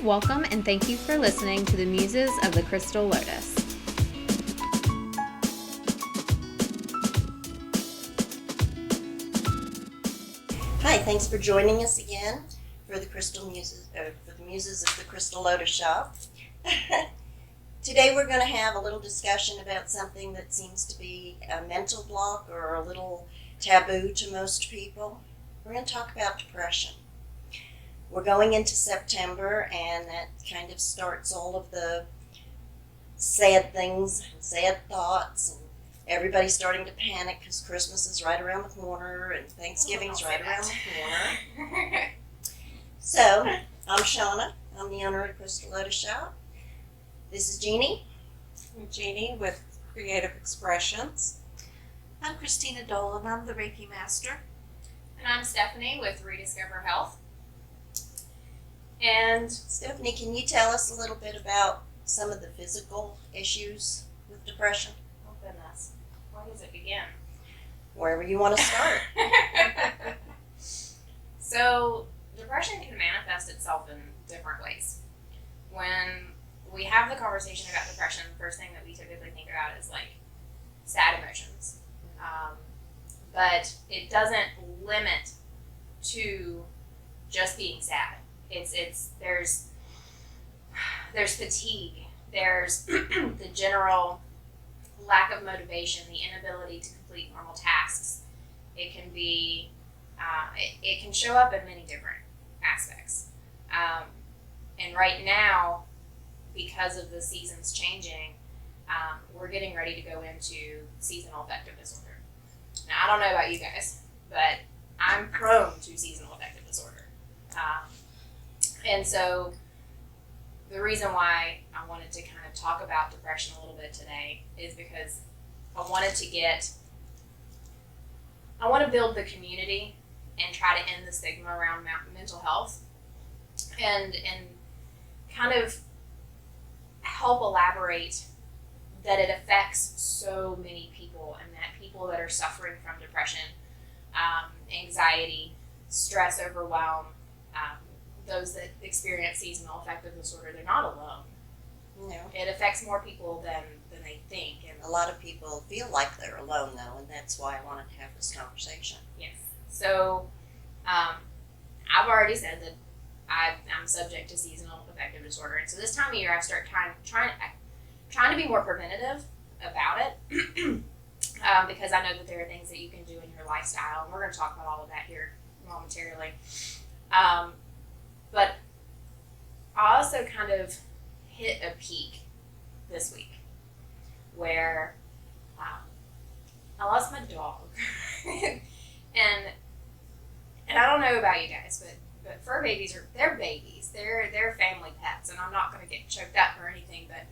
Welcome and thank you for listening to the Muses of the Crystal Lotus. Hi, thanks for joining us again for the Muses of the Crystal Lotus shop. Today we're going to have a little discussion about something that seems to be a mental block or a little taboo to most people. We're going to talk about depression. We're going into September, and that kind of starts all of the sad things and sad thoughts, and everybody's starting to panic because Christmas is right around the corner and Thanksgiving's right around the corner. So, I'm Shauna. I'm the owner of Crystal Lotus shop. This is Jeannie. I'm Jeannie with Creative Expressions. I'm Christina Dolan. I'm the Reiki Master. And I'm Stephanie with Rediscover Health. And Stephanie, can you tell us a little bit about some of the physical issues with depression? oh goodness, where does it begin? Wherever you want to start. So, depression can manifest itself in different ways. When we have the conversation about depression, the first thing that we typically think about is like sad emotions. But it doesn't limit to just being sad. There's fatigue, there's the general lack of motivation, the inability to complete normal tasks. It can be, it can show up in many different aspects. And right now, because of the seasons changing, we're getting ready to go into seasonal affective disorder. Now, I don't know about you guys, but I'm prone to seasonal affective disorder. And so the reason why I wanted to kind of talk about depression a little bit today is because I want to build the community and try to end the stigma around mental health and kind of help elaborate that it affects so many people, and that people that are suffering from depression, anxiety, stress, overwhelm, those that experience seasonal affective disorder, they're not alone. No. It affects more people than they think. And A lot of people feel like they're alone, though, and that's why I wanted to have this conversation. yes. So I've already said that I'm subject to seasonal affective disorder. And so this time of year, I start trying to be more preventative about it because I know that there are things that you can do in your lifestyle. And we're going to talk about all of that here momentarily. But I also kind of hit a peak this week where I lost my dog. and I don't know about you guys, but fur babies they're babies. They're family pets, and I'm not going to get choked up or anything, but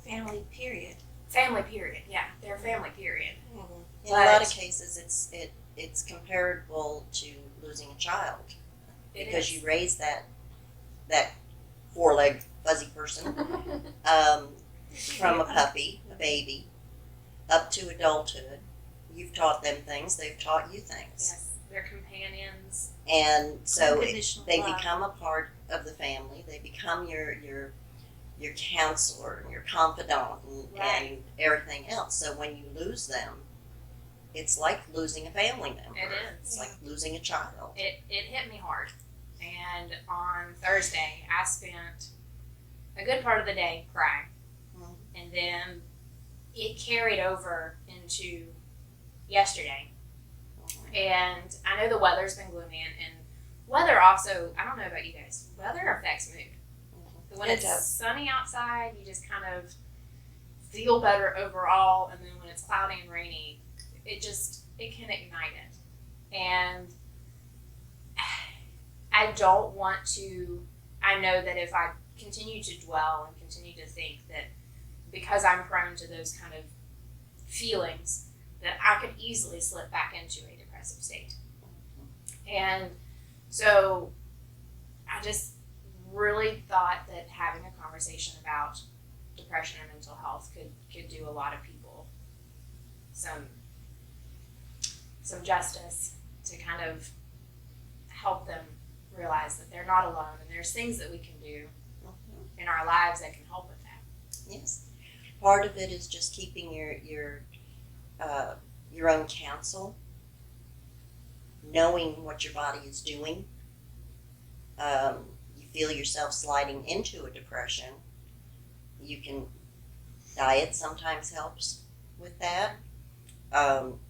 Family, period. family period. Yeah, they're family period. In a lot of cases, it's comparable to losing a child because you raise that four-legged fuzzy person from a puppy, a baby, up to adulthood. You've taught them things; they've taught you things. Yes, they're companions. And so Unconditional they love. become a part of the family. They become your counselor and your confidant and everything else. So when you lose them, it's like losing a family member. It is. It's like losing a child. It hit me hard. And on Thursday, I spent a good part of the day crying. Mhm. And then it carried over into yesterday. And I know the weather's been gloomy, and weather also, I don't know about you guys, weather affects mood. When It it's does. sunny outside, you just kind of feel better overall, and then when it's cloudy and rainy, it can ignite it. And I know that if I continue to dwell and continue to think that because I'm prone to those kind of feelings, that I could easily slip back into a depressive state. And so I just really thought that having a conversation about depression and mental health could do a lot of people some justice to kind of help them realize that they're not alone, and there's things that we can do in our lives that can help with that. Yes. Part of it is just keeping your own counsel, knowing what your body is doing. You feel yourself sliding into a depression. You can, diet sometimes helps with that.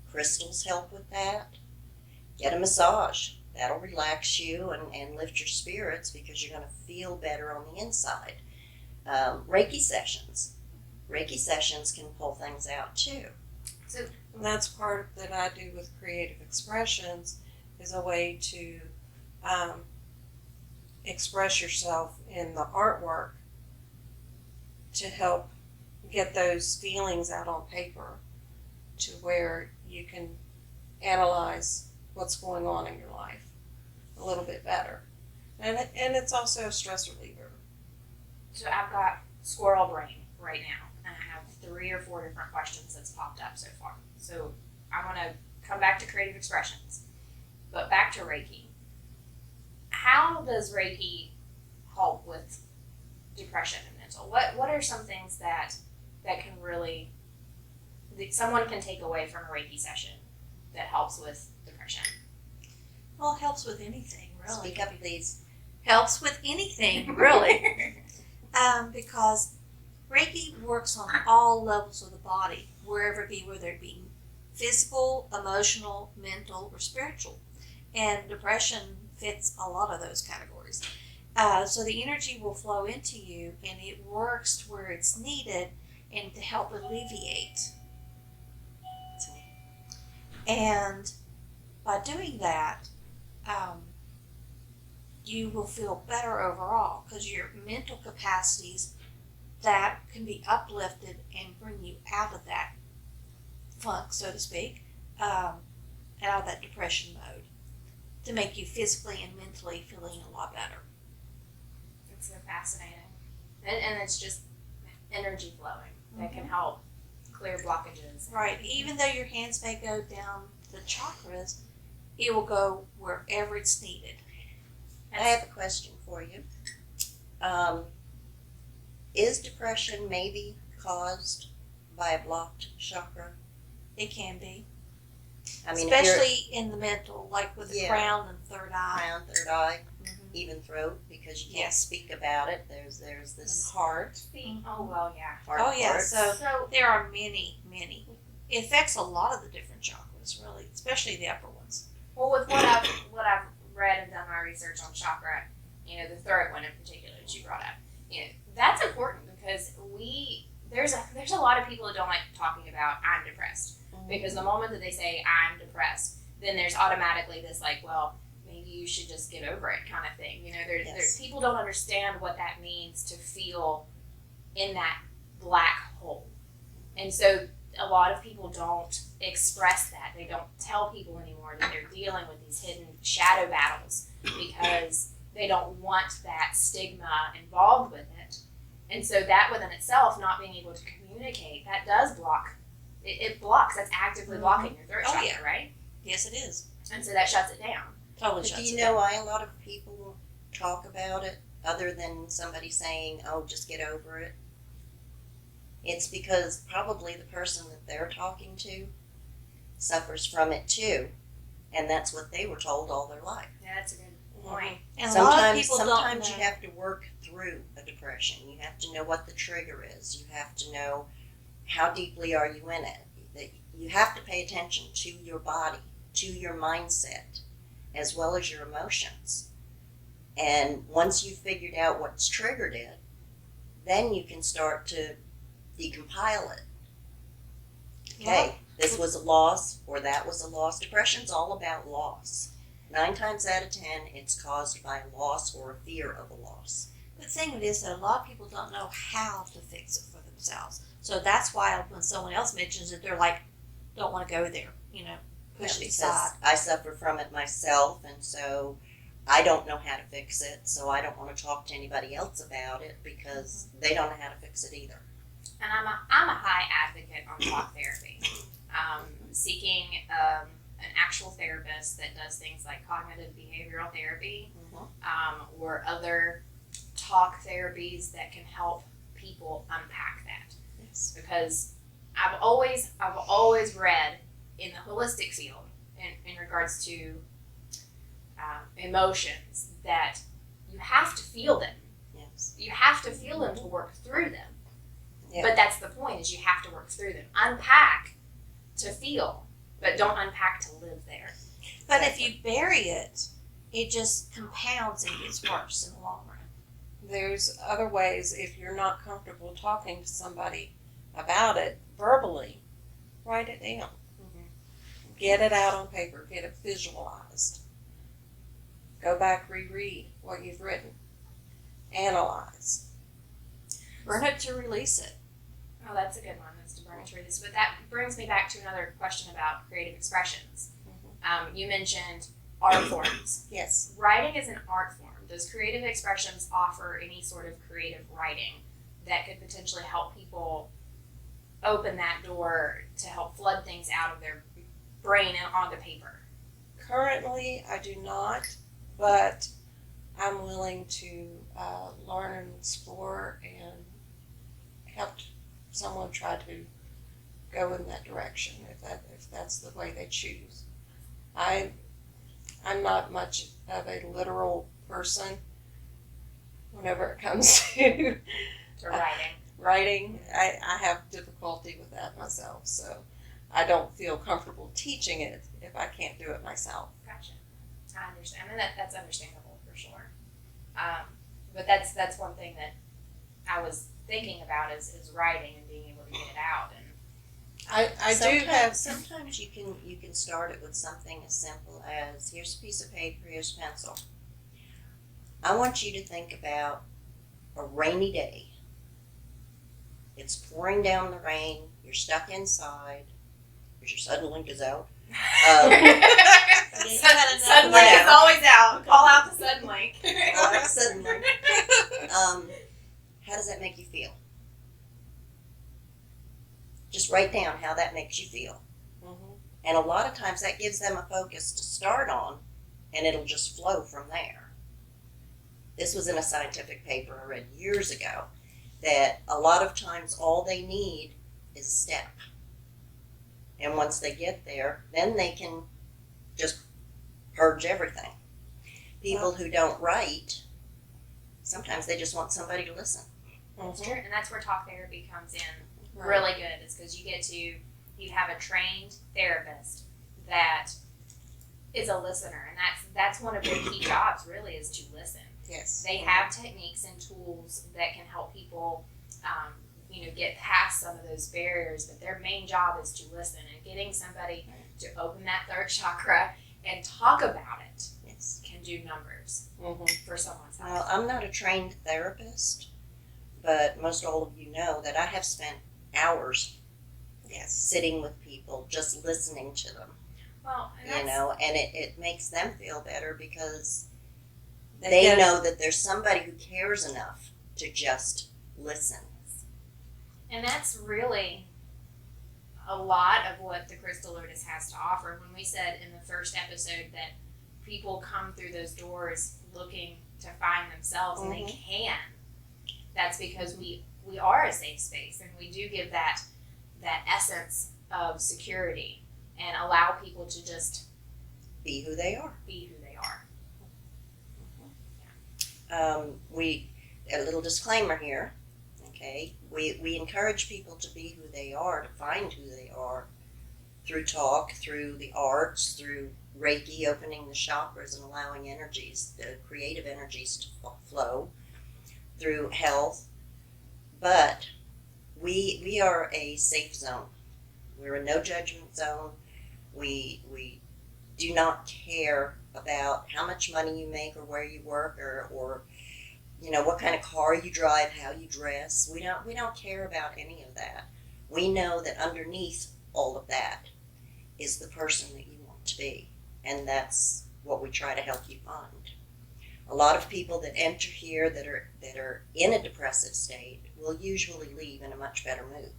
Crystals help with that. Get a massage. That'll relax you and lift your spirits because you're going to feel better on the inside. Reiki sessions. Reiki sessions can pull things out too. And that's part that I do with creative expressions, is a way to express yourself in the artwork to help get those feelings out on paper to where you can analyze what's going on in your life a little bit better. And it's also a stress reliever. So I've got squirrel brain right now, and I have 3 or 4 different questions that's popped up so far. So I want to come back to creative expressions, but back to Reiki. How does Reiki help with depression and mental? What are some things that can really, that someone can take away from a Reiki session that helps with depression? Well, it helps with anything, really. Speak up, please. Helps with anything, really. Because Reiki works on all levels of the body, whether it be physical, emotional, mental, or spiritual. And depression fits a lot of those categories. So the energy will flow into you, and it works to where it's needed and to help alleviate. And by doing that, you will feel better overall because your mental capacities that can be uplifted and bring you out of that funk, so to speak, out of that depression mode, to make you physically and mentally feeling a lot better. It's so fascinating. And it's just energy flowing that can help clear blockages. Right. Even though your hands may go down the chakras, it will go wherever it's needed. I have a question for you. Is depression maybe caused by a blocked chakra? It can be. I mean, especially in the mental, like with the Yeah. crown and third eye. crown, third eye, Mhm. even throat, because you can't Yes. speak about it. There's this Heart. Oh, well, yeah. hard Oh, yeah. part. So there are many. It affects a lot of the different chakras, really, especially the upper ones. Well, with what I've read and done my research on chakra, the third one in particular that you brought up, that's important because there's a lot of people who don't like talking about I'm depressed because the moment that they say I'm depressed, then there's automatically this like, well, maybe you should just get over it kind of thing. There's people don't understand what that means to feel in that black hole, and so a lot of people don't express that. They don't tell people anymore that they're dealing with these hidden shadow battles because they don't want that stigma involved with it. And so that within itself, not being able to communicate, that does block. It blocks. That's actively blocking your throat chakra, yeah. right? Yes, it is. And so that shuts it down. Totally But shuts do you it know down. why a lot of people talk about it other than somebody saying, oh, just get over it? It's because probably the person that they're talking to suffers from it too, and that's what they were told all their life. Yeah, that's a good point. And a lot of Sometimes, people sometimes don't you know. have to work through a depression. You have to know what the trigger is. You have to know how deeply are you in it. That you have to pay attention to your body, to your mindset, as well as your emotions. And once you've figured out what's triggered it, then you can start to decompile it. Okay, this was a loss, or that was a loss. Depression's all about loss. 9 times out of 10, it's caused by a loss or a fear of a loss. The thing of it is that a lot of people don't know how to fix it for themselves. So that's why when someone else mentions it, they're like, don't want to go there, push it Because aside. I suffer from it myself, and so I don't know how to fix it, so I don't want to talk to anybody else about it because they don't know how to fix it either. And I'm a high advocate on talk therapy. Seeking an actual therapist that does things like cognitive behavioral therapy or other talk therapies that can help people unpack that. Yes. Because I've always read in the holistic field in regards to emotions that you have to feel them. Yes. You have to feel them to work through them. Yeah. But that's the point, is you have to work through them. Unpack to feel, but don't unpack to live there. But if you bury it, it just compounds and gets worse in the long run. There's other ways. If you're not comfortable talking to somebody about it verbally, write it down. Get it out on paper. Get it visualized. Go back, reread what you've written. Analyze. Burn it to release it. Oh, that's a good one. That's to burn it to release. But that brings me back to another question about creative expressions. You mentioned art forms. Yes. Writing is an art form. Those creative expressions offer any sort of creative writing that could potentially help people open that door to help flood things out of their brain and onto paper. Currently, I do not, but I'm willing to learn and explore and help someone try to go in that direction if that's the way they choose. I'm not much of a literal person whenever it comes to To writing. writing. I have difficulty with that myself, so I don't feel comfortable teaching it if I can't do it myself. Gotcha. I understand. I mean, that's understandable for sure. But that's one thing that I was thinking about is writing and being able to get it out. And I do have. Sometimes you can start it with something as simple as, here's a piece of paper, here's a pencil. I want you to think about a rainy day. It's pouring down the rain. You're stuck inside. Because your Suddenlink is out. Suddenlink is always out. Call out the Suddenlink. Suddenlink. How does that make you feel? Just write down how that makes you feel. Mm-hmm. And a lot of times that gives them a focus to start on, and it'll just flow from there. This was in a scientific paper I read years ago, that a lot of times all they need is a step. And once they get there, then they can just purge everything. People who don't write, sometimes they just want somebody to listen. That's true. And that's where talk therapy comes in Right. really good, is because you have a trained therapist that is a listener. And that's one of their key jobs, really, is to listen. Yes. They have techniques and tools that can help people, get past some of those barriers. But their main job is to listen, and getting somebody to open that third chakra and talk about it Yes. can do numbers Mm-hmm. for someone's Well, health. I'm not a trained therapist, but most all of you know that I have spent hours sitting with people, just listening to them, Well, and and it makes them feel better because They they get- know that there's somebody who cares enough to just listen. And that's really a lot of what the Crystal Lotus has to offer. When we said in the first episode that people come through those doors looking to find themselves, and they can, that's because we are a safe space, and we do give that essence of security and allow people to just Be who they are. be who they are. A little disclaimer here, okay? We encourage people to be who they are, to find who they are through talk, through the arts, through Reiki, opening the chakras and allowing energies, the creative energies to flow, through health. But we are a safe zone. We're a no judgment zone. We do not care about how much money you make or where you work or what kind of car you drive, how you dress. We don't care about any of that. We know that underneath all of that is the person that you want to be, and that's what we try to help you find. A lot of people that enter here that are in a depressive state will usually leave in a much better mood.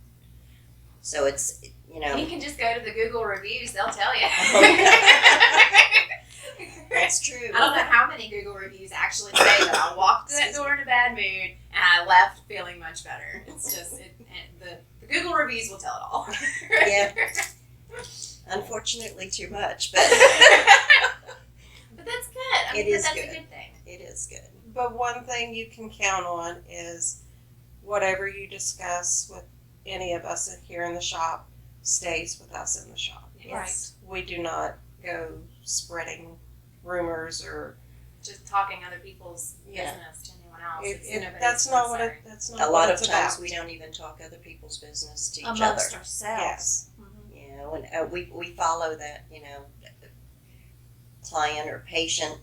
So it's You can just go to the Google reviews; they'll tell you. That's true. I don't know how many Google reviews actually say that I walked through that door in a bad mood and I left feeling much better. It's just the Google reviews will tell it all. Yeah. Unfortunately, too much, but But that's good. I mean, It is that's good. a good thing. it is good. But one thing you can count on is whatever you discuss with any of us here in the shop stays with us in the shop. Yes. We do not go spreading rumors or Just talking other people's Yeah. business to anyone else. It's nobody's that's not what concern. that's not A what lot of it's times about. we don't even talk other people's business to each Amongst other. ourselves. Yes. You know, and we follow that, client or patient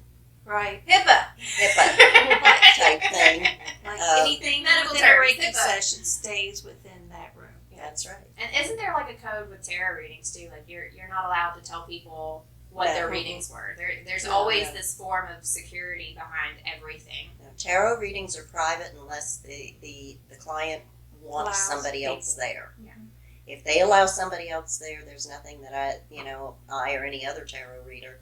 Right. HIPAA. HIPAA type thing. Like Uh, anything medical within a terms, Reiki HIPAA. session stays within that room. That's right. And isn't there like a code with tarot readings too? Like you're not allowed to tell people what No. their readings were. There's No, always no. this form of security behind everything. Now, tarot readings are private unless the client wants Allows somebody else people. there. Yeah. If they allow somebody else there, there's nothing that I or any other tarot reader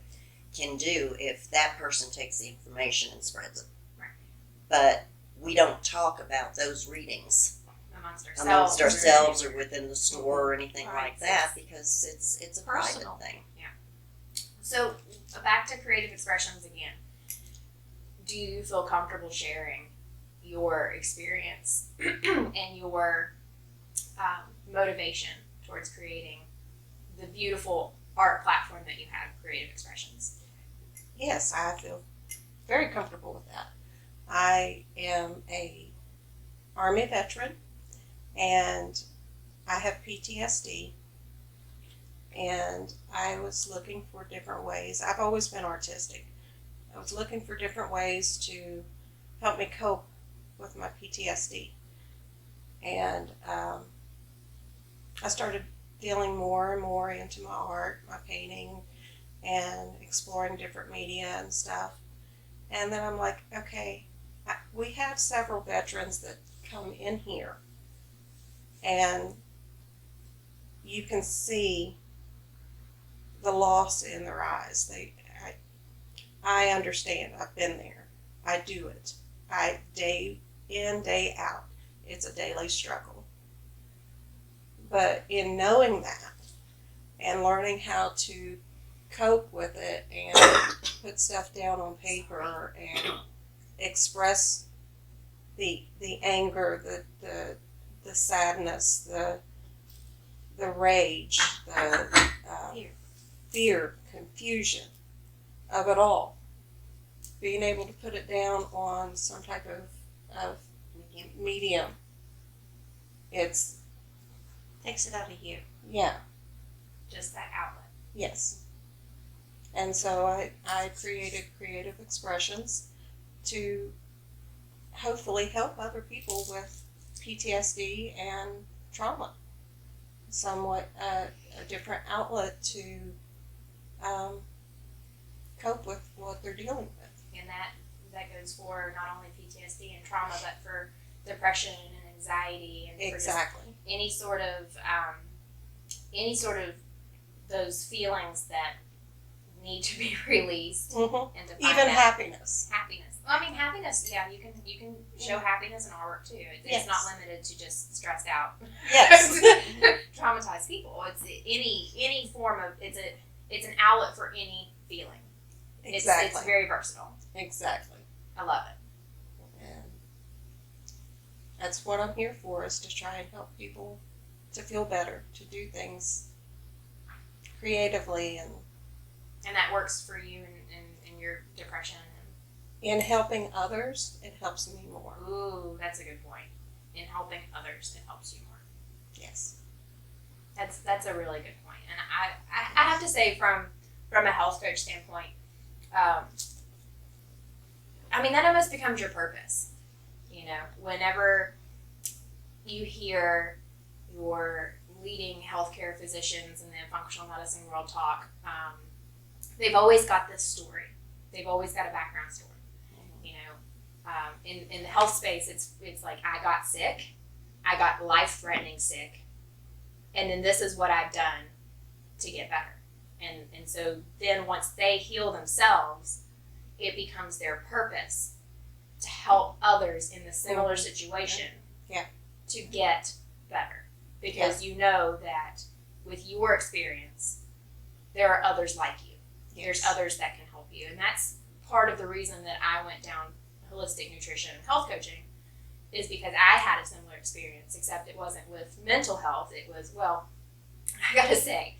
can do if that person takes the information and spreads it. Right. But we don't talk about those readings Amongst ourselves. or within the store or anything Right. like that because it's a Personal. private thing. So back to creative expressions again. Do you feel comfortable sharing your experience and your motivation towards creating the beautiful art platform that you have, Creative Expressions? Yes, I feel very comfortable with that. I am a Army veteran and I have PTSD and I was looking for different ways. I've always been artistic. I was looking for different ways to help me cope with my PTSD. And I started feeling more and more into my art, my painting, and exploring different media and stuff. And then I'm like, okay, we have several veterans that come in here, and you can see the loss in their eyes. I understand. I've been there. I do it. Day in, day out. It's a daily struggle. But in knowing that and learning how to cope with it and put stuff down on paper and express the anger, the sadness, the rage, the fear, confusion of it all. Being able to put it down on some type of medium. It's Takes it out of you. yeah. Just that outlet. Yes. And so I created Creative Expressions to hopefully help other people with PTSD and trauma. Somewhat a different outlet to cope with what they're dealing with. And that goes for not only PTSD and trauma, but for depression and anxiety and for just Exactly. any sort of those feelings that need to be released Mm-hmm. and to find Even that happiness. happiness. Well, I mean, happiness. Yeah, you can show happiness in artwork too. It's Yes. not limited to just stressed out, Yes. traumatized people. It's any form of it's an outlet for any feeling. Exactly. It's very versatile. Exactly. I love it. And that's what I'm here for, is to try and help people to feel better, to do things creatively, and And that works for you in your depression. in helping others, it helps me more. Ooh, that's a good point. In helping others, it helps you more. Yes. That's a really good point. And I have to say, from a health coach standpoint, I mean, that almost becomes your purpose. You know, whenever you hear your leading healthcare physicians in the functional medicine world talk, they've always got this story. They've always got a background story. You know, in the health space, it's like, I got sick, I got life-threatening sick, and then this is what I've done to get better. And so then once they heal themselves, it becomes their purpose to help others in the similar situation Yeah. to get better. Because you know that with your experience, there are others like you. There's others that can help you. And that's part of the reason that I went down holistic nutrition and health coaching, is because I had a similar experience, except it wasn't with mental health. It was, well, I gotta say,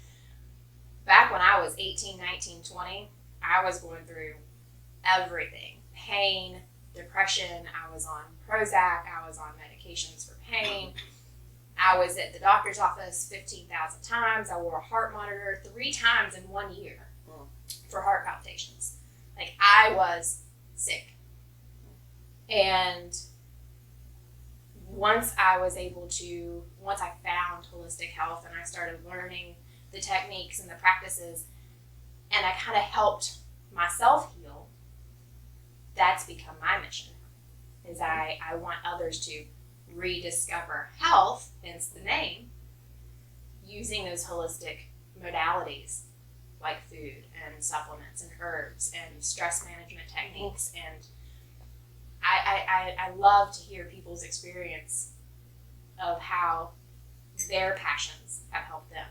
back when I was 18, 19, 20, I was going through everything. Pain, depression, I was on Prozac, I was on medications for pain. I was at the doctor's office 15,000 times. I wore a heart monitor 3 times in 1 year for heart palpitations. Like, I was sick. And once I found holistic health and I started learning the techniques and the practices, and I kind of helped myself heal, that's become my mission. Is I want others to rediscover health, hence the name, using those holistic modalities like food and supplements and herbs and stress management techniques. And I love to hear people's experience of how their passions have helped them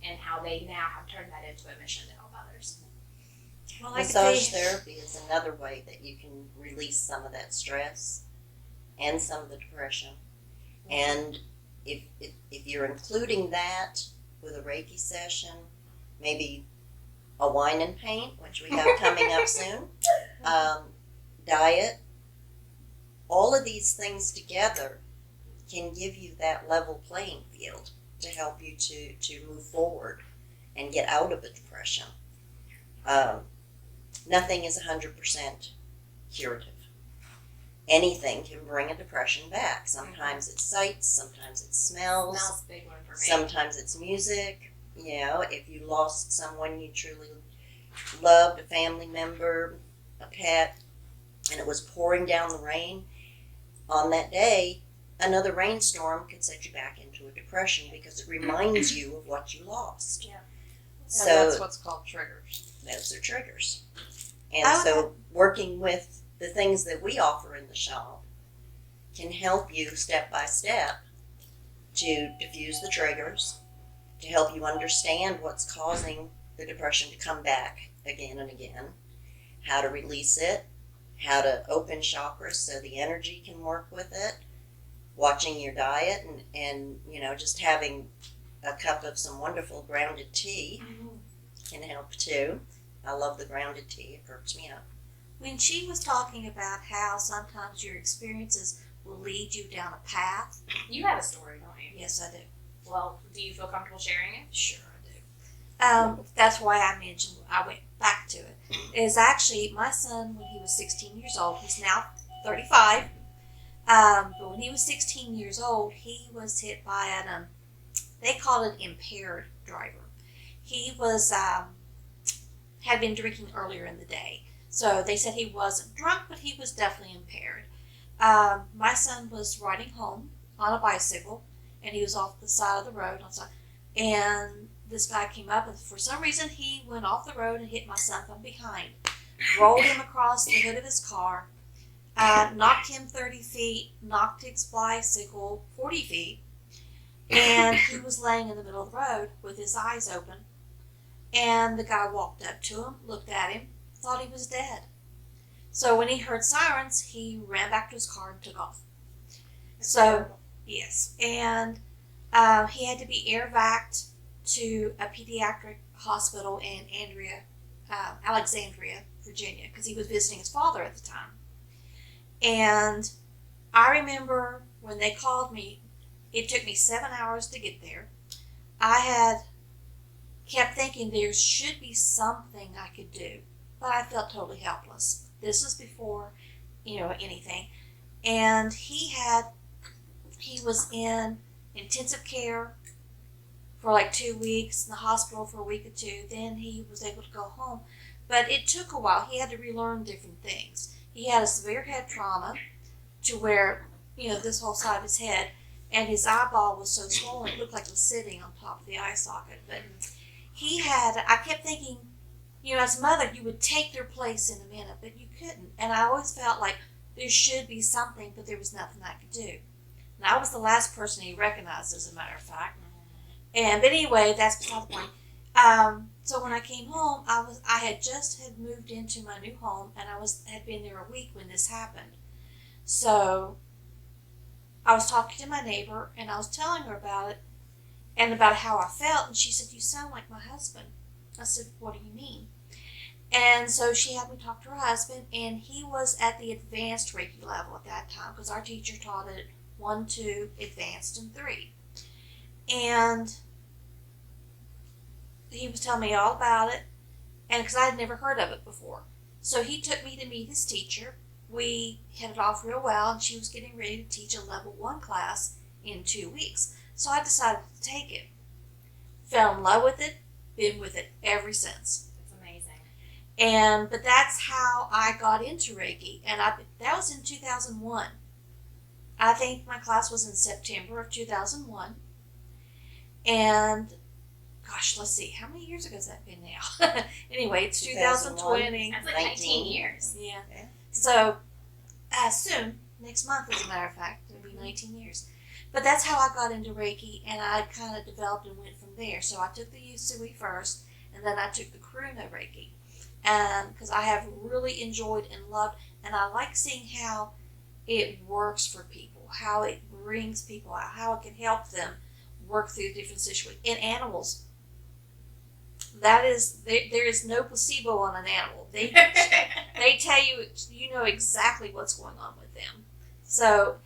and how they now have turned that into a mission to help others. Well, Massage therapy is another way that you can release some of that stress and some of the depression. And if you're including that with a Reiki session, maybe a wine and paint, which we have coming up soon, diet, all of these things together can give you that level playing field to help you to move forward and get out of a depression. Nothing is 100% curative. Anything can bring a depression back. Sometimes it's sights, sometimes it's smells. Smells a big one for me. Sometimes it's music. You know, if you lost someone you truly loved, a family member, a pet, and it was pouring down the rain, on that day, another rainstorm could set you back into a depression because it reminds you of what you lost. Yeah. So And that's what's called triggers. those are triggers. And so working with the things that we offer in the shop can help you step by step to diffuse the triggers, to help you understand what's causing the depression to come back again and again, how to release it, how to open chakras so the energy can work with it, watching your diet, and you know, just having a cup of some wonderful grounded tea can help too. I love the grounded tea. It perks me up. When she was talking about how sometimes your experiences will lead you down a path. You have a story, don't you? Yes, I do. Well, do you feel comfortable sharing it? Sure, I do. That's why I mentioned, I went back to it. Is actually my son, when he was 16 years old, he's now 35. But when he was 16 years old, he was hit by an, they called it impaired driver. He was, had been drinking earlier in the day. So they said he wasn't drunk, but he was definitely impaired. My son was riding home on a bicycle, and he was off the side of the road, and this guy came up, and for some reason he went off the road and hit my son from behind, rolled him across the hood of his car, knocked him 30 feet, knocked his bicycle 40 feet, and he was laying in the middle of the road with his eyes open, and the guy walked up to him, looked at him, thought he was dead. So when he heard sirens, he ran back to his car and took off. So, yes, and he had to be air-vac'd to a pediatric hospital in Alexandria, Virginia, because he was visiting his father at the time. And I remember when they called me, it took me 7 hours to get there. I had kept thinking there should be something I could do, but I felt totally helpless. This was before, anything. And he was in intensive care for like 2 weeks, in the hospital for a week or two. Then he was able to go home. But it took a while. He had to relearn different things. He had a severe head trauma to where, this whole side of his head, and his eyeball was so swollen it looked like it was sitting on top of the eye socket. But I kept thinking, as a mother, you would take their place in a minute, but you couldn't. And I always felt like there should be something, but there was nothing I could do. And I was the last person he recognized, as a matter of fact. But anyway, that's beside the point. So when I came home, I had moved into my new home, and had been there a week when this happened. So I was talking to my neighbor, and I was telling her about it and about how I felt, and she said, "You sound like my husband." I said, "What do you mean?" And so she had me talk to her husband, and he was at the advanced Reiki level at that time, because our teacher taught it 1, 2, advanced, and 3. And he was telling me all about it, and because I had never heard of it before. So he took me to meet his teacher. We hit it off real well, and she was getting ready to teach a level 1 class in 2 weeks. So I decided to take it. Fell in love with it, been with it ever since. It's amazing. But that's how I got into Reiki, and that was in 2001. I think my class was in September of 2001. And gosh, let's see, how many years ago has that been now? Anyway, it's 2020. That's like 19 years. Yeah. Yeah. So soon, next month, as a matter of fact, it'll be 19 years. But that's how I got into Reiki, and I kind of developed and went from there. So I took the Usui first, and then I took the Karuna Reiki, because I have really enjoyed and loved, and I like seeing how it works for people, how it brings people out, how it can help them work through different situations. In animals, there is no placebo on an animal. They tell you, you know exactly what's going on with them. So,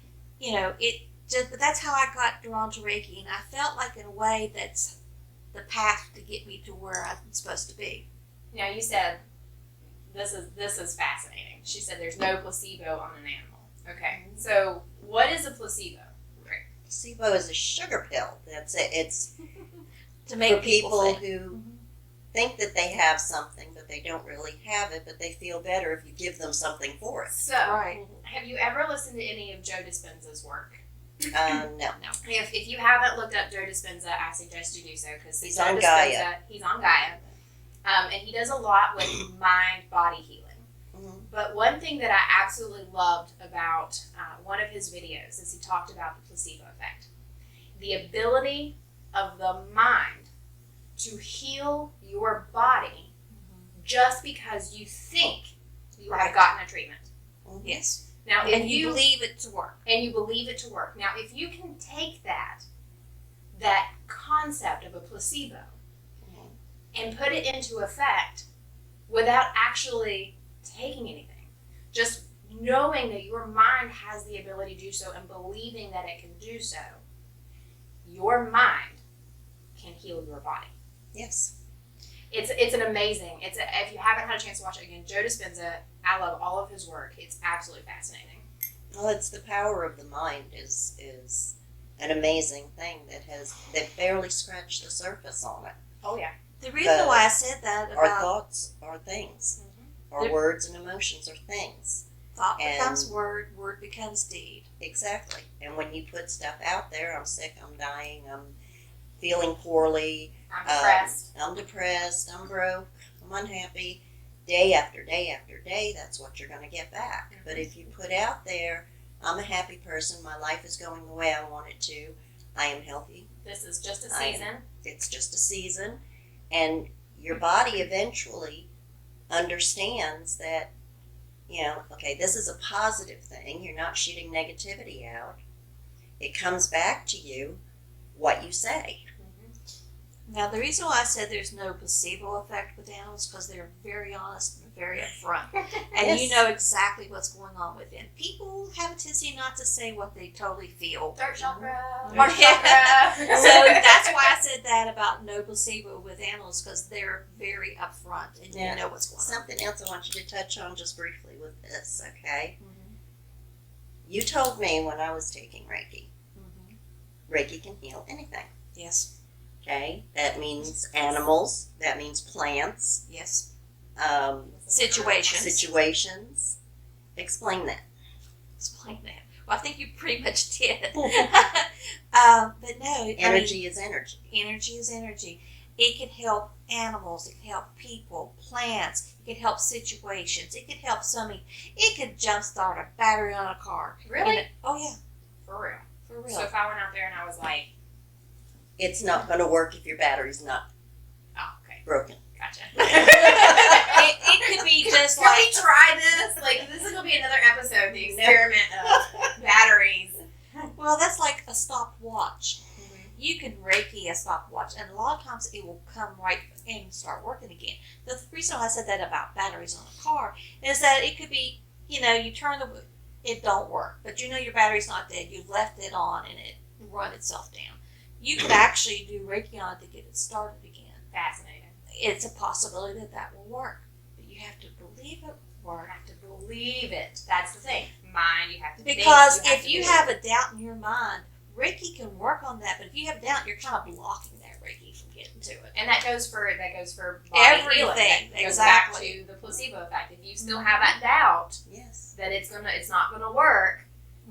but that's how I got drawn to Reiki, and I felt like in a way that's the path to get me to where I'm supposed to be. Now, you said this is fascinating. She said there's no placebo on an animal. Okay, so what is a placebo? Placebo is a sugar pill. That's it. It's To make for people think. who think that they have something, but they don't really have it, but they feel better if you give them something for it. So, Right. have you ever listened to any of Joe Dispenza's work? No. If you haven't looked up Joe Dispenza, I suggest you do so, because He's on Gaia. He's on Gaia, and he does a lot with mind-body healing. Mm-hmm. But one thing that I absolutely loved about one of his videos is he talked about the placebo effect, the ability of the mind to heal your body just because you think you have gotten a treatment. Mm-hmm. Yes. Now, if And you believe it to work. and you believe it to work. Now, if you can take that concept of a placebo and put it into effect without actually taking anything, just knowing that your mind has the ability to do so and believing that it can do so, your mind can heal your body. Yes. It's an amazing. If you haven't had a chance to watch it again, Joe Dispenza, I love all of his work. It's absolutely fascinating. Well, it's the power of the mind is an amazing thing that barely scratched the surface on it. Oh yeah. The reason why I said that Our about thoughts are things. Mm-hmm. Our words and emotions are things. thought and- becomes word, word becomes deed. Exactly. And when you put stuff out there, I'm sick, I'm dying, I'm feeling poorly, I'm depressed. I'm depressed, I'm broke, I'm unhappy, day after day after day, that's what you're going to get back. Mm-hmm. But if you put out there, I'm a happy person, my life is going the way I want it to, I am healthy, This is just a season. it's just a season, and your body eventually understands that, okay, this is a positive thing, you're not shooting negativity out. It comes back to you what you say. Now, the reason why I said there's no placebo effect with animals because they're very honest and very upfront. And Yes. you know exactly what's going on with them. People have a tendency not to say what they totally feel. Third chakra. Mhm. Heart chakra. So that's why I said that about no placebo with animals because they're very upfront and Yeah. you know what's going on. Something else I want you to touch on just briefly with this, okay? Mhm. You told me when I was taking Reiki, Mhm. Reiki can heal anything, Yes. okay? That means animals, that means plants, Yes. situations. Situations. Explain that. Explain that. Well, I think you pretty much did. But no. Energy is energy. Energy is energy. it can help animals, it can help people, plants, it can help situations, it can help it could jumpstart a battery on a car. Really? Oh yeah, For real. for real. So if I went out there and I was like, It's not going to work if your battery's not oh, okay, broken. gotcha. it could be just Can like, we try this? Like, this is going to be another episode, the experiment of batteries. well, that's like a stopwatch. You can Reiki a stopwatch, and a lot of times it will come right and start working again. The reason why I said that about batteries on a car is that it could be, you turn it don't work, but your battery's not dead. You left it on and it run itself down. You could actually do Reiki on it to get it started again. Fascinating. It's a possibility that will work, but you have to believe it You works. have to believe it. That's the thing. Mind, you have to Because think, if you believe. have a doubt in your mind, Reiki can work on that. But if you have doubt, you're kind of blocking that Reiki from getting to it. And that goes for body Everything, healing. That goes exactly. back to the placebo effect. If you still have that doubt Yes. that it's not gonna work,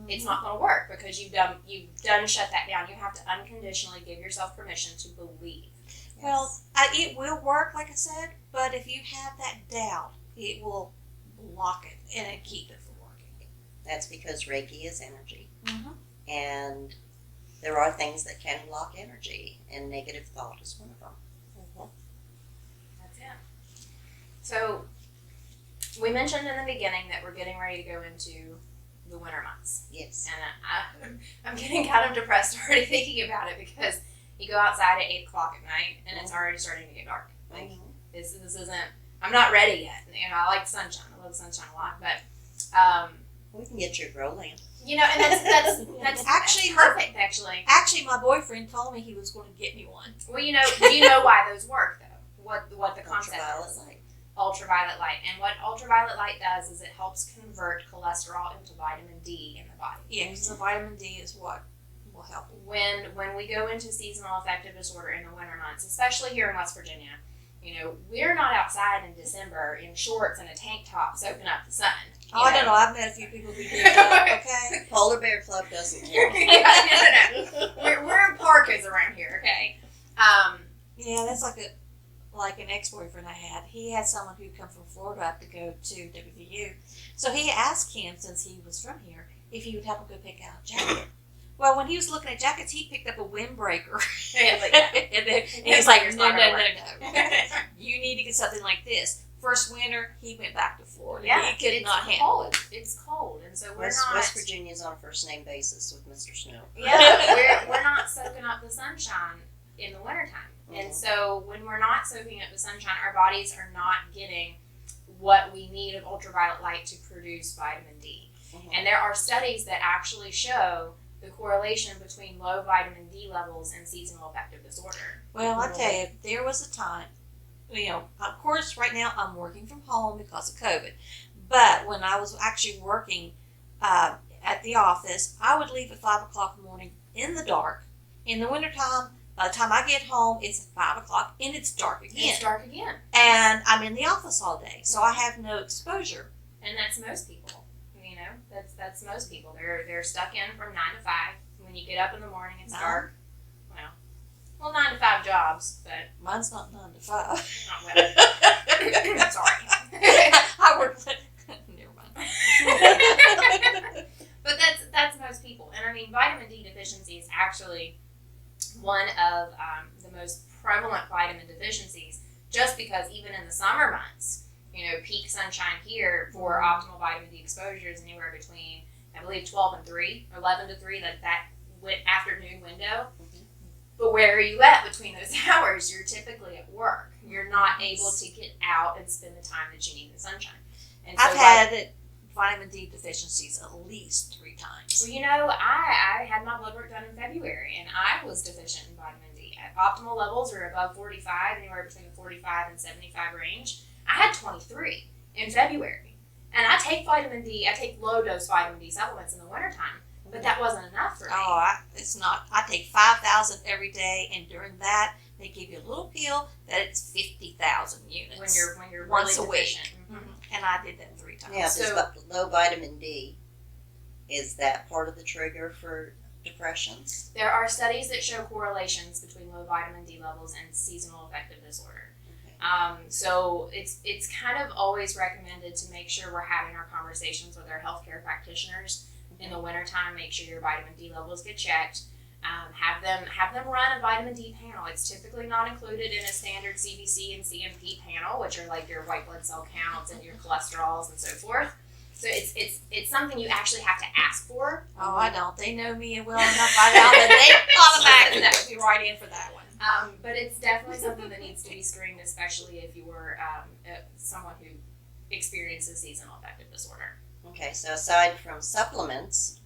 it's not gonna work because you've done shut that down. You have to unconditionally give yourself permission to believe. Well, it will work, like I said, but if you have that doubt, it will block it and keep it from working. That's because Reiki is energy. Mm-hmm. And there are things that can block energy, and negative thought is one of them. That's it. So we mentioned in the beginning that we're getting ready to go into the winter months. Yes. And I'm getting kind of depressed already thinking about it because you go outside at 8 o'clock at night and it's already starting to get dark. Like, this isn't, I'm not ready yet. I like the sunshine. I love the sunshine a lot, but We can get you a grow lamp. and that's Actually, perfect. Actually, my boyfriend told me he was going to get me one. well, do you know why those work though? What the concept Ultraviolet is? light. Ultraviolet light, and what ultraviolet light does is it helps convert cholesterol into vitamin D in the body. Yeah, because the vitamin D is what will help. When we go into seasonal affective disorder in the winter months, especially here in West Virginia, we're not outside in December in shorts and a tank top soaking up the sun. Oh, I don't know. I've met a few people who do that. Okay. Polar Bear Club doesn't count. No. We're in parkas around here, okay? Yeah, that's like an ex-boyfriend I had. He had someone who come from Florida up to go to WVU. So he asked him, since he was from here, if he would help him go pick out a jacket. Well, when he was looking at jackets, he picked up a windbreaker. and then he's like, no. You need to get something like this. First winter, he went back to Florida. Yeah, he could not handle it. It's cold, and so West Virginia's on a first name basis with Mr. Snow. Yeah, we're not soaking up the sunshine in the wintertime. And so when we're not soaking up the sunshine, our bodies are not getting what we need of ultraviolet light to produce vitamin D. And there are studies that actually show the correlation between low vitamin D levels and seasonal affective disorder. Well, I tell you, there was a time, of course, right now I'm working from home because of COVID. But when I was actually working at the office, I would leave at 5 o'clock in the morning in the dark. In the wintertime, by the time I get home, it's 5 o'clock and it's dark again. It's dark again. And I'm in the office all day, so I have no exposure. And that's most people. That's most people. They're stuck in from 9 to 5. When you get up in the morning, it's dark. Well, 9 to 5 jobs, but Mine's not 9 to 5. not well. Sorry. I work. Never mind. But that's most people. And I mean, vitamin D deficiency is actually one of the most prevalent vitamin deficiencies, just because even in the summer months, peak sunshine here for optimal vitamin D exposure is anywhere between, I believe, 12 and 3, or 11 to 3, that afternoon window. But where are you at between those hours? You're typically at work. You're not able to get out and spend the time that you need in the sunshine. And so I've had vitamin D deficiencies at least 3 times. Well, I had my blood work done in February, and I was deficient in vitamin D. Optimal levels are above 45, anywhere between the 45 and 75 range. I had 23 in February. And I take vitamin D, I take low-dose vitamin D supplements in the wintertime, but that wasn't enough for me. Oh, it's not. I take 5,000 every day, and during that, they give you a little pill that it's 50,000 units. When you're once really a week. deficient. And I did that 3 times. Yeah, low vitamin D, is that part of the trigger for depressions? There are studies that show correlations between low vitamin D levels and seasonal affective disorder. So it's kind of always recommended to make sure we're having our conversations with our healthcare practitioners in the wintertime. Make sure your vitamin D levels get checked. Have them run a vitamin D panel. It's typically not included in a standard CBC and CMP panel, which are like your white blood cell counts and your cholesterols and so forth. So it's something you actually have to ask for. Oh, I don't. They know me well enough. I know that they automatically that would be right in for that one. But it's definitely something that needs to be screened, especially if you were someone who experiences seasonal affective disorder. Okay, so aside from supplements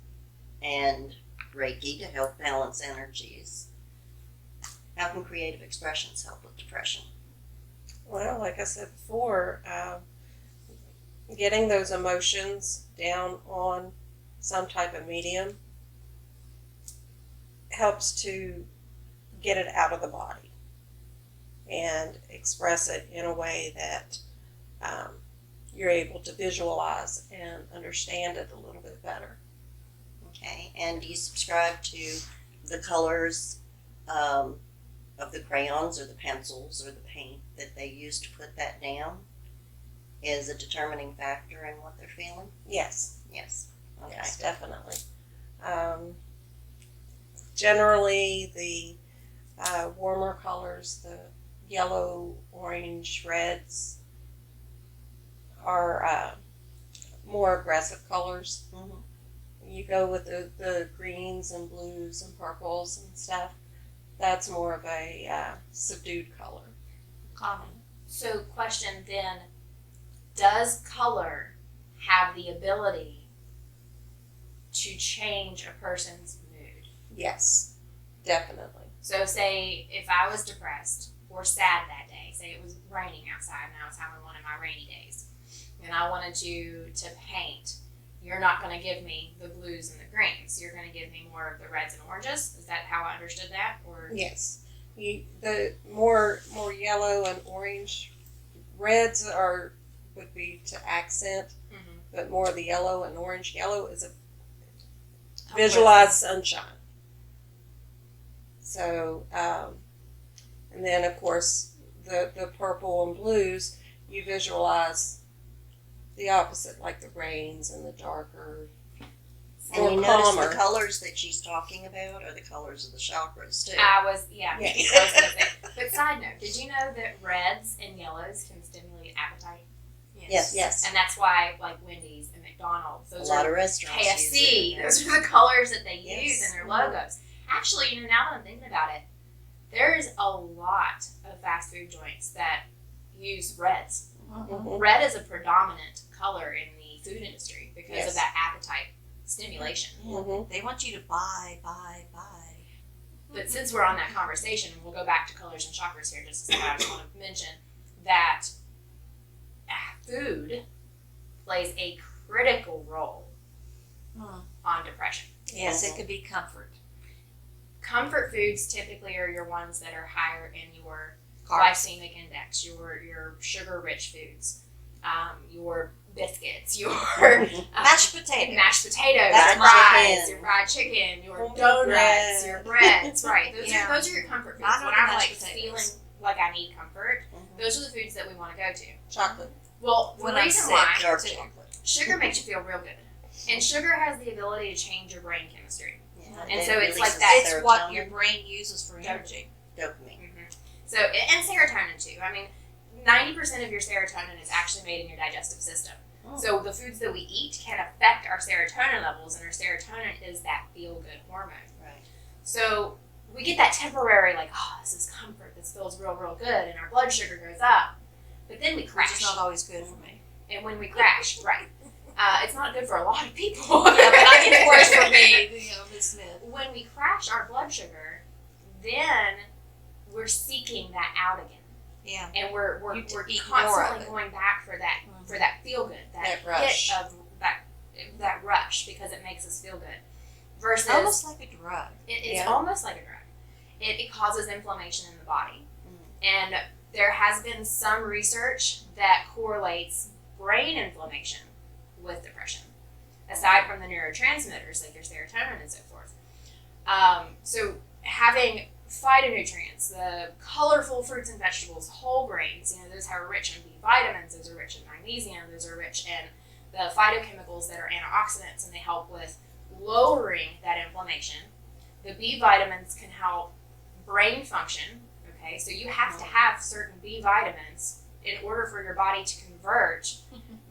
and Reiki to help balance energies, how can creative expressions help with depression? Well, like I said before, getting those emotions down on some type of medium helps to get it out of the body and express it in a way that you're able to visualize and understand it a little bit better. Okay, and do you subscribe to the colors of the crayons or the pencils or the paint that they use to put that down is a determining factor in what they're feeling? Yes. Yes. Okay. Yes, definitely. Generally, the warmer colors, the yellow, orange, reds, are more aggressive colors. Mhm. You go with the greens and blues and purples and stuff. That's more of a subdued color. So question then, does color have the ability to change a person's mood? Yes, definitely. So say if I was depressed or sad that day, say it was raining outside and I was having one of my rainy days, and I wanted to paint, you're not going to give me the blues and the greens. You're going to give me more of the reds and oranges. Is that how I understood that? Or Yes. The more yellow and orange, reds would be to accent, but more of the yellow and orange. Yellow is a visualize sunshine. So, and then of course the purple and blues, you visualize the opposite, like the rains and the darker. And you Or notice calmer. the colors that she's talking about are the colors of the chakras too. I was, yeah. Yes. I was gonna say. But side note, did you know that reds and yellows can stimulate appetite? Yes, yes. And that's why, like Wendy's and McDonald's, A those lot are of restaurants KFC, use it. those are the colors that they Yes. use in their logos. Actually, now that I'm thinking about it, there's a lot of fast food joints that use reds. Mhm. Red is a predominant color in the food industry because Yes. of that appetite stimulation. Mhm. They want you to buy. But since we're on that conversation, and we'll go back to colors and chakras here just a second, I just want to mention that food plays a critical role on depression. Yes, it could be comfort. Comfort foods typically are your ones that are higher in your Carbs. glycemic index, your sugar-rich foods, your biscuits, your Mashed potato. mashed potatoes, Fried fries, chicken. your fried chicken, your Homemade donuts, bread. your breads, right? Those Yeah. are your comfort foods. I know When the I'm mashed like potatoes. feeling like I need comfort, Mhm. those are the foods that we want to go to. Chocolate. Well, the When I'm reason sick, why Dark so chocolate. sugar makes you feel real good, and sugar has the ability to change your brain chemistry. Yeah, And it so it's like releases that. It's what serotonin, your brain uses for energy. dopamine. So, and serotonin too. I mean, 90% of your serotonin is actually made in your digestive system. Oh. So the foods that we eat can affect our serotonin levels, and our serotonin is that feel-good hormone. Right. So we get that temporary, like, oh, this is comfort, this feels real, real good, and our blood sugar goes up. But then we Which crash. is not always good for me. And when we crash, right, it's not good for a lot of people. Yeah, but I mean, it's worse for me. Ms. Smith. When we crash our blood sugar, then we're seeking that out again. Yeah. And we're You eat more of constantly it. going back for that feel good, that rush. hit of that rush, because it makes us feel good. Versus Almost like a drug. it's Yeah. almost like a drug. It causes inflammation in the body, Mhm. and there has been some research that correlates brain inflammation with depression, aside from the neurotransmitters like your serotonin and so forth. So having phytonutrients, the colorful fruits and vegetables, whole grains, those are rich in B vitamins, those are rich in magnesium, those are rich in the phytochemicals that are antioxidants, and they help with lowering that inflammation. The B vitamins can help brain function, okay? So you have to have certain B vitamins in order for your body to convert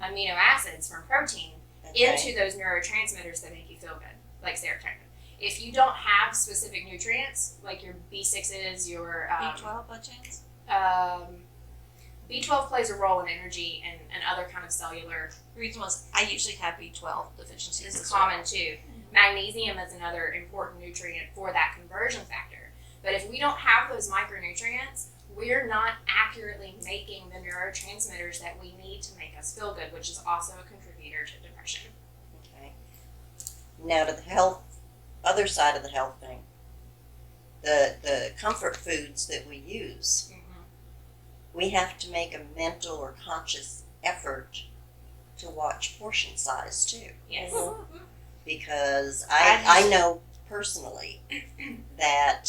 amino acids from protein into those neurotransmitters that make you feel good, like serotonin. If you don't have specific nutrients, like your B6s, your B12 by chance? B12 plays a role in energy and other kind of cellular. The reason was I usually have B12 deficiencies. It's common too. Magnesium is another important nutrient for that conversion factor. But if we don't have those micronutrients, we're not accurately making the neurotransmitters that we need to make us feel good, which is also a contributor to depression. Okay. Now to the other side of the health thing. The comfort foods that we use. We have to make a mental or conscious effort to watch portion size too. Yes. Because I know personally that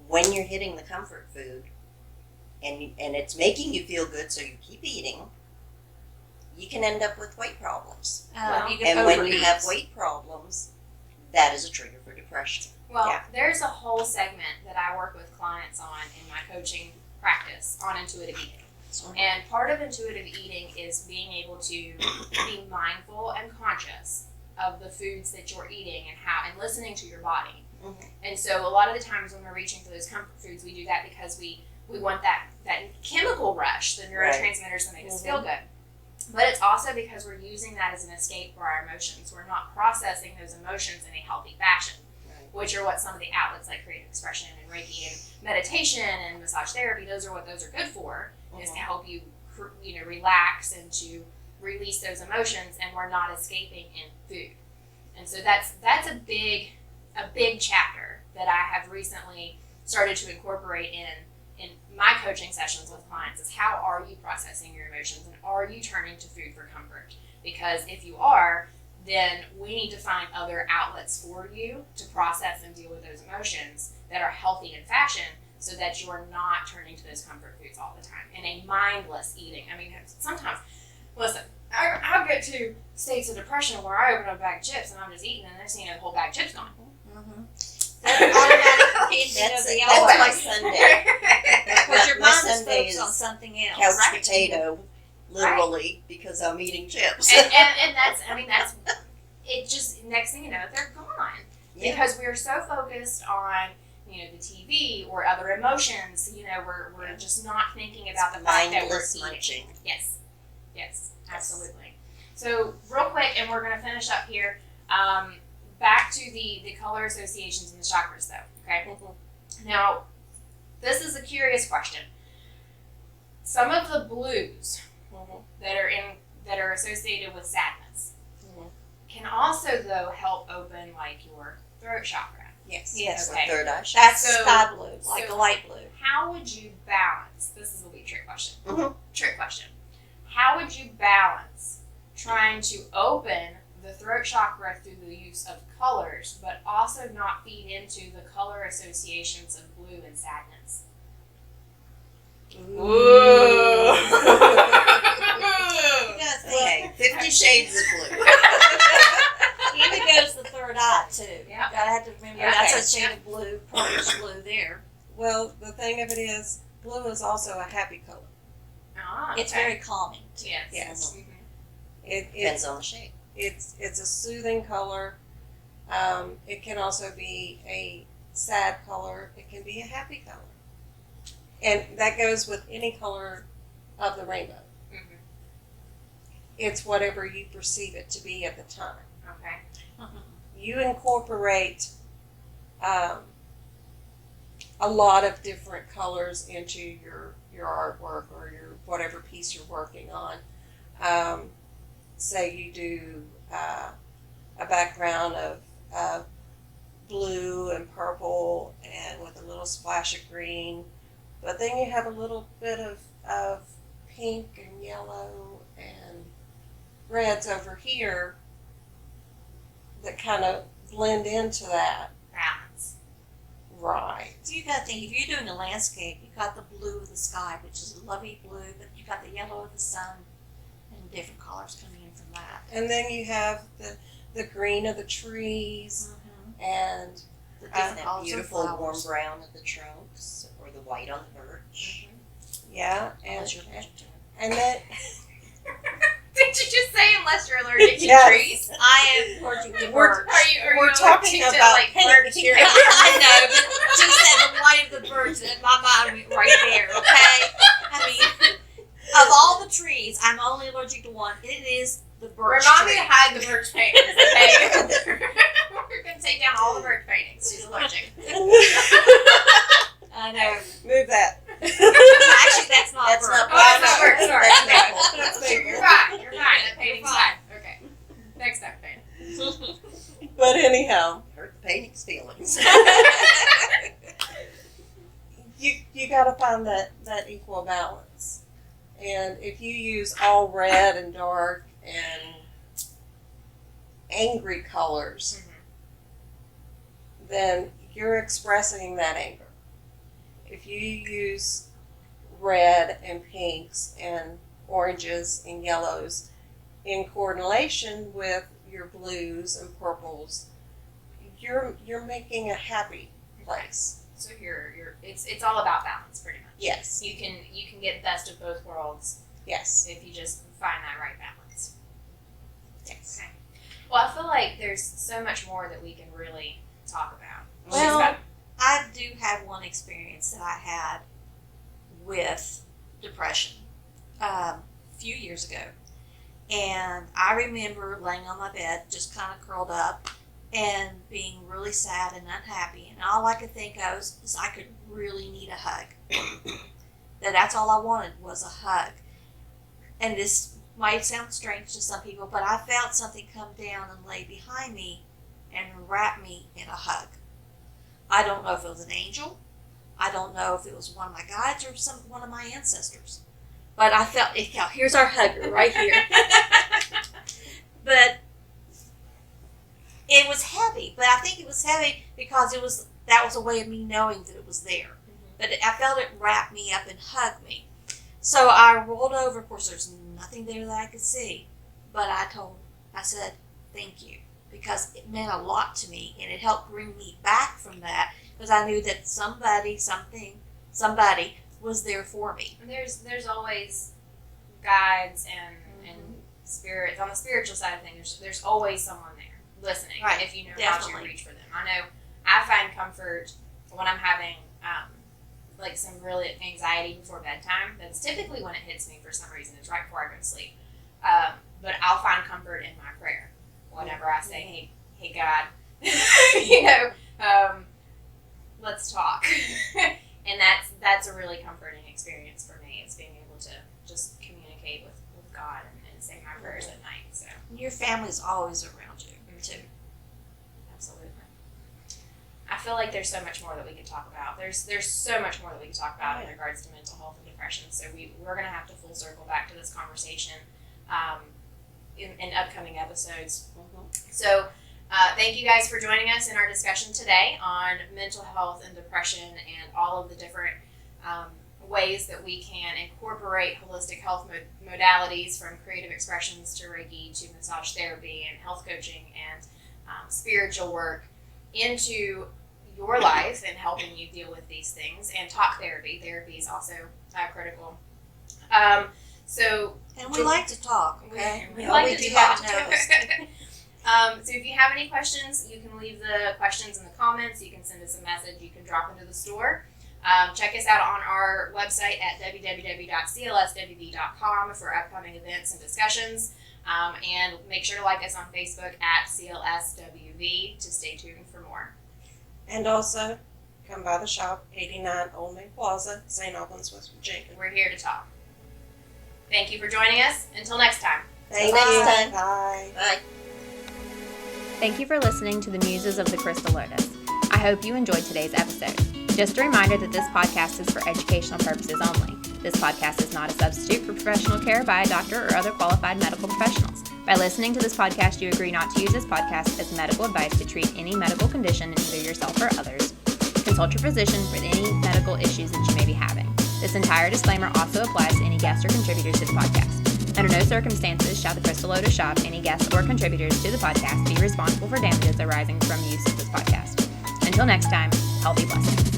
when you're hitting the comfort food and it's making you feel good so you keep eating, you can end up with weight problems. You can And when overeat. you have weight problems, that is a trigger for depression. Well, there's a whole segment that I work with clients on in my coaching practice on intuitive eating. And part of intuitive eating is being able to be mindful and conscious of the foods that you're eating and listening to your body. Mm-hmm. And so a lot of the times when we're reaching for those comfort foods, we do that because we want that chemical rush, the neurotransmitters that make us feel good. But it's also because we're using that as an escape for our emotions. We're not processing those emotions in a healthy fashion, which are what some of the outlets like creative expression and Reiki and meditation and massage therapy, those are what those are good for, is to help you, relax and to release those emotions, and we're not escaping in food. And so that's a big chapter that I have recently started to incorporate in my coaching sessions with clients, is how are you processing your emotions and are you turning to food for comfort? Because if you are, then we need to find other outlets for you to process and deal with those emotions that are healthy in fashion, so that you're not turning to those comfort foods all the time in a mindless eating. I mean, sometimes, listen, I'll get to states of depression where I open up a bag of chips and I'm just eating, and next thing you know, the whole bag of chips gone. That's my Sunday. Because your My mind is Sunday focused on something else. Couch potato, literally, because I'm eating chips. and that's it. Just next thing you know, they're gone because we're so focused on the TV or other emotions. We're just not thinking about the fact that we're Mindless eating. munching. Yes, absolutely. So real quick, and we're going to finish up here. Back to the color associations and the chakras, though. Okay. Now, this is a curious question. Some of the blues that are associated with sadness can also, though, help open like your throat chakra. Yes. Okay. Third eye chakra. That's So- sky blue, like so- a light blue. How would you balance? This is a wee trick question. Mhm. Trick question. How would you balance trying to open the throat chakra through the use of colors, but also not feed into the color associations of blue and sadness? Ooh. Okay, 50 Shades of Blue. Indigo's the third eye too. Yeah. I have to remember Yeah. that's a shade of blue, purplish blue there. Well, the thing of it is, blue is also a happy color. Ah, It's okay. very calming too. Yes. Yes. Mhm. Depends on the shade. It's a soothing color. It can also be a sad color. It can be a happy color. And that goes with any color of the rainbow. Mhm. It's whatever you perceive it to be at the time. Okay. You incorporate a lot of different colors into your artwork or your whatever piece you're working on. Say you do a background of blue and purple and with a little splash of green, but then you have a little bit of pink and yellow and reds over here that kind of blend into that. Right. You got to think, if you're doing a landscape, you got the blue of the sky, which is a lovely blue, but you got the yellow of the sun and different colors coming in from that. And then you have the green of the trees and The And different that colors beautiful of warm flowers. brown of the trunks, or the white on the birch. yeah, Unless you're allergic to and then Did you just say unless you're allergic to Yes. trees? I am allergic to We're- birds. Are We're you talking allergic to, about like paint. bird cereal? I know, but she said the white of the birds, and my mind went right there, okay? I mean, of all the trees, I'm only allergic to one. It is the birch Remind me tree. to hide the birch paintings, okay? We're going to take down all the birch paintings. She's allergic. I know. move that. Actually, that's not That's birch. not Oh, that's not birch. birch. Sorry. That's Okay. maple. That's maple. You're fine. You're fine. That painting's You're fine. fine. Okay. Next time, painting. But anyhow, Hurt the painting's feelings. you got to find that equal balance. And if you use all red and dark and angry colors, then you're expressing that anger. If you use red and pinks and oranges and yellows in coordination with your blues and purples, you're making a happy place. So it's all about balance, pretty much. Yes. You can get the best of both worlds Yes. if you just find that right balance. Yes. Okay. Well, I feel like there's so much more that we can really talk about. Well, She's got- I do have one experience that I had with depression a few years ago. And I remember laying on my bed, just kind of curled up, and being really sad and unhappy. And all I could think of is I could really need a hug. That's all I wanted was a hug. And this might sound strange to some people, but I felt something come down and lay behind me and wrap me in a hug. I don't know if it was an angel. I don't know if it was one of my guides or one of my ancestors. But I felt it. Here's our hugger right here. But it was heavy. But I think it was heavy because that was a way of me knowing that it was there. But I felt it wrap me up and hug me. So I rolled over. Of course, there's nothing there that I could see. But I said, thank you. Because it meant a lot to me, and it helped bring me back from that, because I knew that somebody was there for me. And there's always guides and spirits on the spiritual side of things. There's always someone there listening, Right, if you know how definitely. to reach for them. I know I find comfort when I'm having like some really anxiety before bedtime. That's typically when it hits me for some reason. It's right before I go to sleep. But I'll find comfort in my prayer. Whenever I say, hey God, let's talk. And that's a really comforting experience for me. It's being able to just communicate with God and say my prayers at night. So And your family's always around you, too. absolutely. I feel like there's so much more that we could talk about. There's so much more that we could talk about in regards to mental health and depression. So we're going to have to full circle back to this conversation in upcoming episodes. So thank you guys for joining us in our discussion today on mental health and depression and all of the different ways that we can incorporate holistic health modalities, from creative expressions to Reiki to massage therapy and health coaching and spiritual work, into your life and helping you deal with these things. And talk therapy. Therapy is also critical. And we like to talk, okay? We know like we to do talk. haven't noticed. So if you have any questions, you can leave the questions in the comments. You can send us a message. You can drop into the store. Check us out on our website at www.clswb.com for upcoming events and discussions. And make sure to like us on Facebook at CLSWB to stay tuned for more. And also, come by the shop, 89 Old Main Plaza, St. Albans, West Virginia. We're here to talk. Thank you for joining us. Until next time. Thank Next you. time. Bye. Bye. Thank you for listening to the Muses of the Crystal Lotus. I hope you enjoyed today's episode. Just a reminder that this podcast is for educational purposes only. This podcast is not a substitute for professional care by a doctor or other qualified medical professionals. By listening to this podcast, you agree not to use this podcast as medical advice to treat any medical condition in either yourself or others. Consult your physician for any medical issues that you may be having. This entire disclaimer also applies to any guests or contributors to the podcast. Under no circumstances shall the Crystal Lotus Shop, any guests or contributors to the podcast, be responsible for damages arising from use of this podcast. Until next time, healthy blessings.